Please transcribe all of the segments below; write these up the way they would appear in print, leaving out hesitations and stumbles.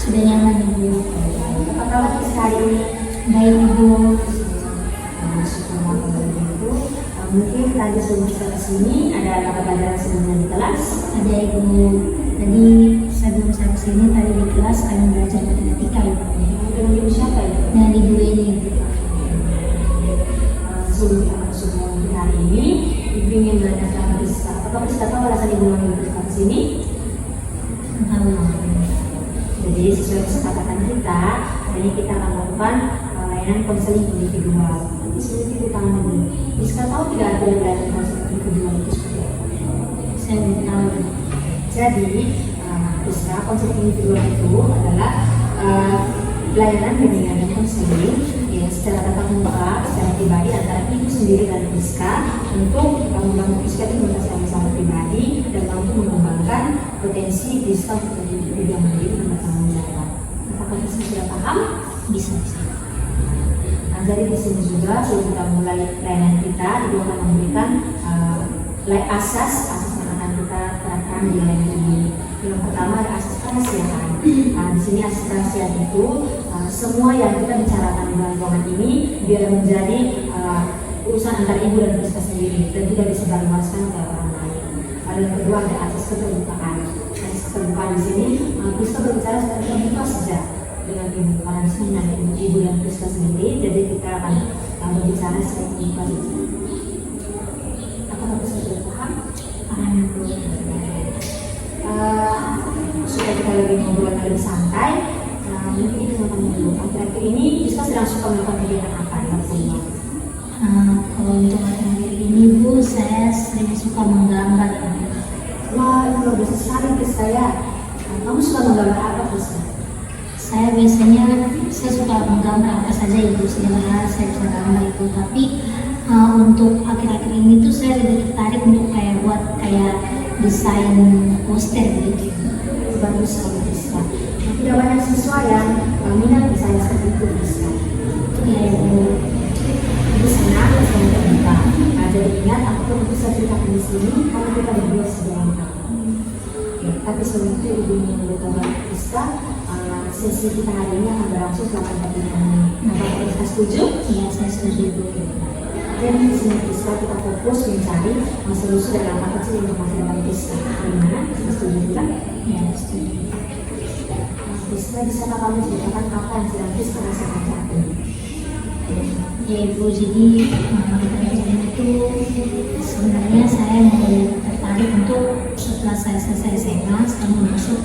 Sudah nyaman Ibu. Apa kabar sekali ini? Baik Ibu. Mungkin tadi sebelum kita kesini ada apa pelajaran sebelumnya di kelas? Ada Ibu. Tadi sebelum saya kesini tadi di kelas kami belajar matematika Ibu. Dengan ibu siapa ya? Dengan Ibu ini. Sebelum kita masuk ke hari ini, ibu ingin belajar tentang Priska. Apakah Priska tahu alasan ibu memanggil Priska ke sini? Tahu. Jadi sesuai kesepakatan kita, hari ini kita akan melakukan layanan konseling individual. Nanti sebelum itu tangan dulu. Priska tahu tidak ada layanan konseling individual itu seperti apa? Saya belum tahu. Jadi, Priska, konseling individual itu adalah layanan bimbingan dan konseling ya, secara tatap muka, secara pribadi antara ibu sendiri dan Priska untuk membangun Priska itu sama-sama pribadi dan mampu mengembangkan potensi Priska untuk menjadi individu yang mandiri dan bertanggung jawab. Apakah Priska sudah paham? Bisa. Nah, jadi di sini juga sebelum kita mulai layanan kita, ibu akan memberikan asas yang akan kita terapkan di layanan ini. Yang pertama ada asas kerahasiaan. Di sini asas kerahasiaan itu semua yang kita bicarakan di dalam ruangan ini biar menjadi urusan antara ibu dan Priska sendiri dan tidak disebarluaskan ke orang lain. Lalu yang kedua ada asas keterbukaan. Asas keterbukaan di sini Priska berbicara secara terbuka saja dengan ibu karena di sini ada ibu dan Priska sendiri, jadi kita akan berbicara secara terbuka. Apakah Priska sudah paham? Paham Ibu. Supaya kita lebih ngobrol lebih santai, mungkin kita akan dulu. Akhir-akhir ini Priska sedang suka melakukan kegiatan apa di waktu luang? Kalau untuk akhir-akhir ini Bu, saya sering suka menggambar. Wah, itu luar biasa sekali Priska ya. Kamu suka menggambar apa Priska? Saya biasanya suka menggambar apa saja Ibu, segala saya bisa gambar itu. Tapi untuk akhir-akhir ini tuh saya lebih tertarik untuk buat desain poster gitu. Bagus sekali Priska. Tidak banyak siswa yang minat desain seperti itu Priska. Ya Ibu. Ibu senang desain terbuka. Jadi ingat, aku perlu bisa ceritakan di sini karena kita berdua sudah lengkap. Tapi sebelum itu ibu ingin memberitahu Priska, sesi kita hari ini akan berlangsung selama 45 menit. Apakah Priska setuju? Iya, saya setuju Ibu. Dan di sini Priska kita fokus mencari solusi dalam apa kecil untuk masa depan Priska. Bagaimana? Priska setuju juga? Ya, setuju. Priska, bisakah kamu ceritakan apa yang sedang Priska rasakan saat ini? Ya Ibu, jadi akhir-akhir itu sebenarnya saya mulai tertarik untuk setelah saya selesai SMA, saya mau masuk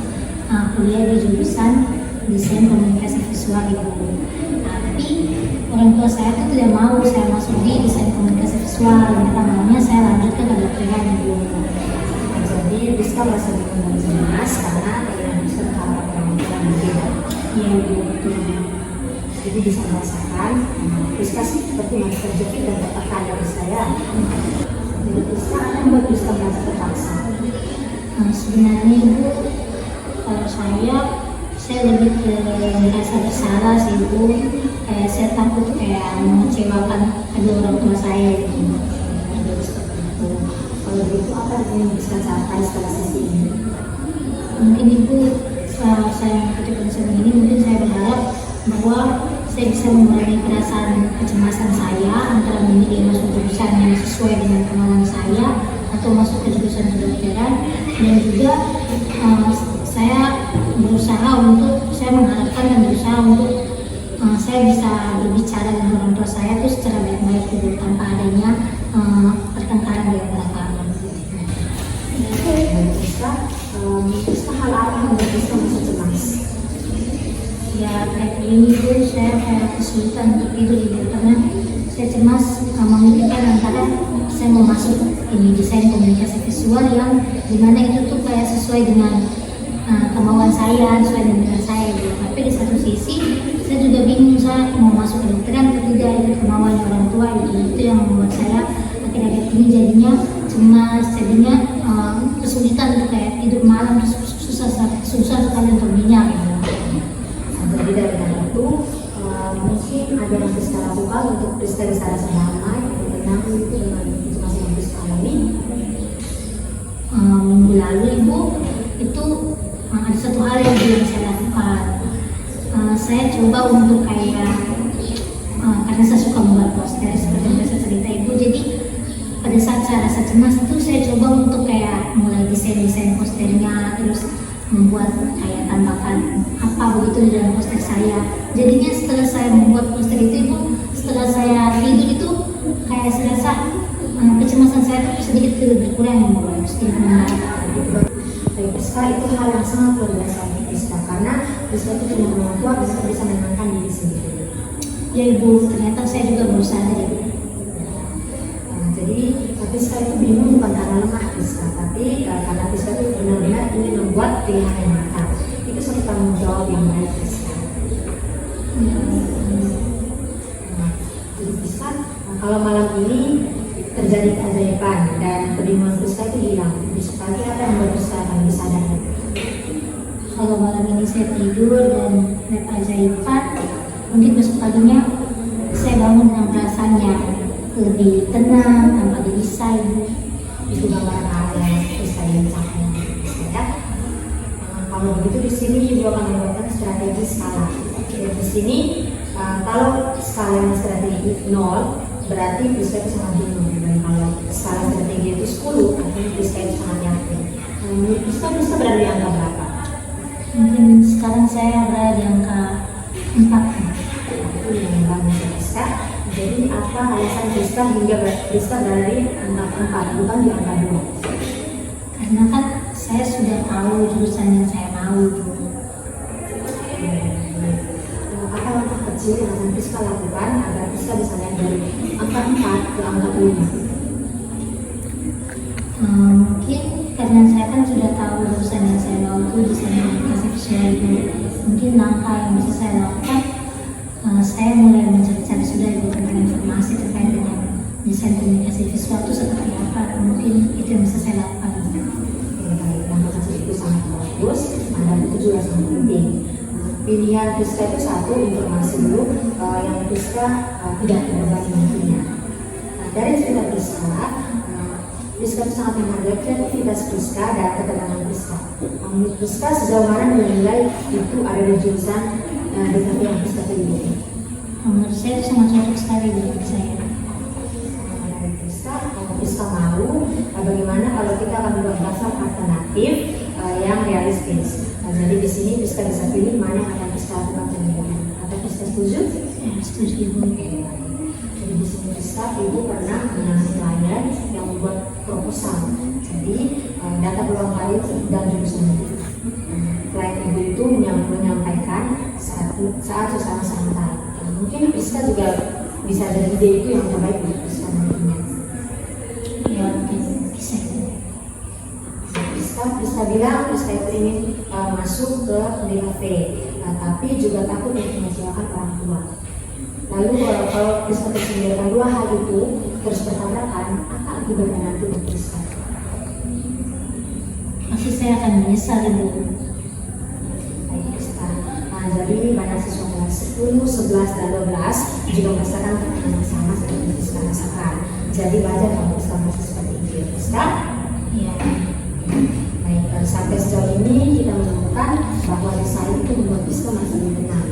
kuliah di jurusan desain komunikasi visual Ibu. Tapi orang tua saya tuh tidak mau saya masuk di desain komunikasi visual, mereka maunya saya lanjut ke kedokteran Ibu. Jadi Priska merasa bingung dan cemas karena keinginan Priska terhadap orang tua berbeda. Iya Ibu, betul. Jadi bisa merasakan Priska sih seperti manusia terjepit dan tertekan dari saya. Jadi Priska akan membuat Priska merasa terpaksa. Sebenarnya Ibu, kalau saya lebih ke merasa bersalah sih Ibu. Saya takut mengecewakan kedua orang tua saya gitu. Kalau begitu apa yang ingin Priska capai setelah sesi ini? Mungkin Ibu, setelah saya mengikuti konseling ini, mungkin saya berharap bahwa saya bisa mengurangi perasaan kecemasan saya antara memilih masuk jurusan yang sesuai dengan kemauan saya atau masuk ke jurusan kedokteran, dan juga saya mengharapkan dan berusaha untuk saya bisa berbicara dengan orang tua saya itu secara baik-baik Ibu, tanpa adanya pertengkaran di antara kami. Priska, hal apa yang membuat Priska merasa cemas? Ya, kayak ini Ibu, saya kesulitan untuk tidur Ibu, karena saya cemas memikirkan antara saya mau masuk ini desain komunikasi visual yang dimana itu tuh sesuai dengan kemauan saya, sesuai dengan minat saya Ibu. Tapi di satu sisi saya juga bingung saya mau masuk kedokteran atau tidak, itu kemauan orang tua itu yang membuat saya akhir-akhir ini jadinya cemas, jadinya kesulitan untuk tidur malam, susah susah sekali untuk minyak ya. Nah, jadi dari hal itu mungkin ada yang Priska lakukan untuk Priska bisa rasa damai atau tenang itu dengan situasi yang Priska alami. Minggu lalu Ibu itu ada satu hal yang belum saya lakukan. Saya coba untuk kayak karena saya suka membuat poster seperti yang saya cerita Ibu, jadi pada saat saya rasa cemas itu saya coba untuk kayak mulai desain posternya, terus membuat kayak tambahkan apa begitu di dalam poster saya. Jadinya setelah saya membuat poster itu Ibu, setelah saya tidur itu kayak saya rasa kecemasan saya itu sedikit berkurang Ibu, sedikit membaik. Dari Priska itu hal yang sangat luar biasa bagi Priska, karena Priska itu punya kemampuan bisa menenangkan diri sendiri. Ya Ibu, ternyata saya juga baru sadar Ibu. Jadi Priska itu bingung bukan karena lemah Priska, tapi karena Priska itu benar-benar ingin membuat pilihan yang matang. Itu satu tanggung jawab yang baik Priska. Jadi Priska, kalau malam ini terjadi keajaiban dan kebingungan Priska itu hilang, besok pagi apa yang membuat Priska akan bisa sadar? Kalau malam ini saya tidur dan lihat keajaiban, mungkin besok paginya saya bangun dengan perasaan yang lebih tenang, tanpa gelisah Ibu. Itu gambaran hal yang Priska ingin capai ya. Kalau begitu di sini Ibu akan membuatkan strategi skala. Di sini kalau skala yang strategi 0 berarti Priska itu sangat bingung. Dan kalau skala strategi itu 10 artinya Priska itu sangat yakin. Menurut Priska berada di angka berapa? Mungkin sekarang saya berada di angka 4. Itu yang bagus Priska. Jadi apa alasan Priska hingga Priska berada di angka 4 bukan di angka 2? Karena kan saya sudah tahu jurusan yang saya mau Ibu. Apa langkah kecil yang akan Priska lakukan agar Priska bisa naik dari angka 4 ke angka 5? Mungkin karena saya kan sudah tahu jurusan yang saya mau itu desain komunikasi visual Ibu. Mungkin langkah yang bisa saya lakukan, saya mulai mencari-cari sudah Ibu tentang informasi terkait dengan desain komunikasi visual itu seperti apa. Mungkin itu yang bisa saya lakukan. Langkah kecil itu sangat bagus, dan itu juga sangat penting. Pilihan Priska itu satu, informasi dulu yang Priska tidak berbagi nantinya. Dari cerita Priska, Priska itu sangat menghargai kreativitas Priska dan ketenangan Priska. Menurut Priska, sejauh mana menilai itu ada di jurusan DKV yang Priska pilih? Menurut saya itu sangat cocok sekali dengan saya. Dari Priska, kalau Priska mau, bagaimana kalau kita akan membuat daftar alternatif yang realistis. Jadi di sini Priska bisa pilih mana yang akan Priska lakukan pemilihan. Apa Priska setuju? Ya, setuju Ibu. Jadi di sini Priska, Ibu pernah menangani klien yang membuat proposal. Jadi data berulang kali dan jurusan itu. Klien Ibu itu menyampaikan saat suasana santai. Mungkin Priska juga bisa jadi ide itu yang terbaik untuk Priska nantinya. Ya, mungkin bisa Ibu. Priska bilang Priska itu ingin masuk ke DKV, tapi juga takut untuk mengecewakan orang tua. Lalu kalau Priska tersindirkan dua hal itu terus bertabrakan, apa akibatnya nanti untuk Priska? Pasti saya akan menyesal Ibu. Baik Priska, jadi banyak siswa kelas 10, 11, dan 12 juga merasakan tekanan yang sama seperti Priska rasakan. Jadi wajar kalau Priska masih seperti itu Priska. Ya. Baik, sampai sejauh ini kita menemukan bahwa desain itu membuat Priska masih lebih tenang.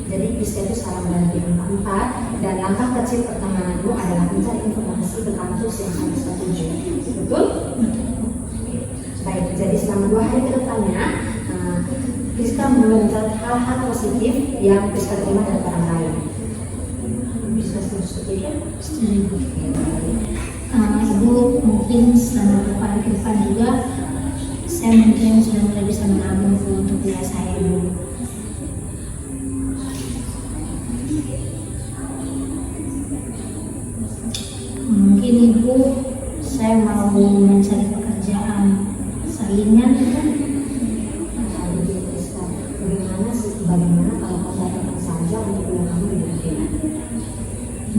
Jadi Priska itu sekarang berada di angka 4 dan langkah kecil pertamanya adalah mencari informasi ke kampus yang Priska tuju. Betul? Baik, jadi selama 2 hari ke depannya Priska mulai mencari hal-hal positif yang Priska terima dari orang lain. Priska setuju ya? Setuju Ibu. Ibu mungkin selama beberapa hari ke depan juga saya mungkin sudah mulai bisa menabung untuk kuliah saya Ibu. Mungkin Ibu saya mau mencari pekerjaan saingan kan? Bagaimana kalau kamu datang saja untuk kuliah kamu di negeri?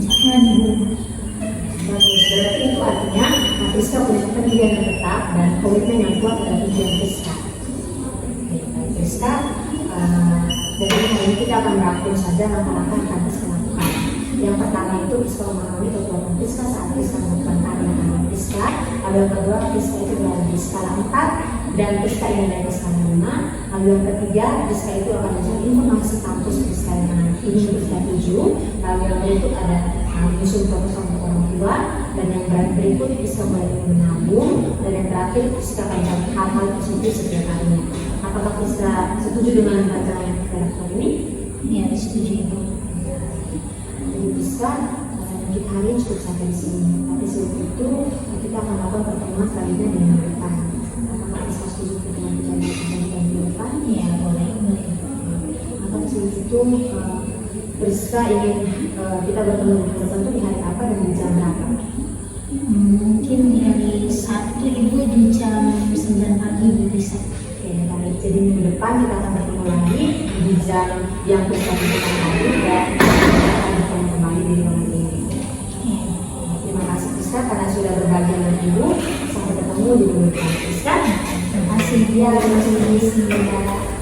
Jangan Ibu. Bagus, berarti itu artinya Priska punya pendirian yang tetap dan komitmen yang kuat pada tujuan Priska. kita akan merangkum saja langkah-langkah yang akan Priska lakukan. Yang pertama itu Priska memahami kekuatan Priska saat Priska melakukan karya Priska. Lalu yang kedua, Priska itu berada di skala 4 dan Priska ini ada di skala 5. Lalu yang ketiga, Priska itu akan mencari informasi kampus Priska yang ini Priska tuju. Lalu yang berikut ada menyusun proposal untuk orang tua, dan yang berikut Priska mulai menabung, dan yang terakhir Priska akan mencari hal-hal positif setiap harinya. Apakah Priska setuju dengan rancangan yang kita lakukan ini? Ya, setuju Ibu. Jadi Priska, kita hari ini cukup sampai di sini. Tapi sebelum itu kita akan melakukan pertemuan selanjutnya di minggu depan. Apakah Priska setuju dengan pertemuan minggu depan? Ya, boleh. Maka sebelum itu Priska ingin kita bertemu di minggu depan itu di hari apa dan di jam berapa? Mungkin di hari Sabtu Ibu di jam 9 pagi Ibu bisa. Oke, baik. Jadi minggu depan kita akan bertemu lagi di jam yang Priska tentukan tadi, dan kita akan bertemu kembali di ruangan ini. Ya. Terima kasih Priska karena sudah berbagi dengan Ibu. Sampai ketemu di minggu depan. Priska. Terima kasih. Ya, terima kasih.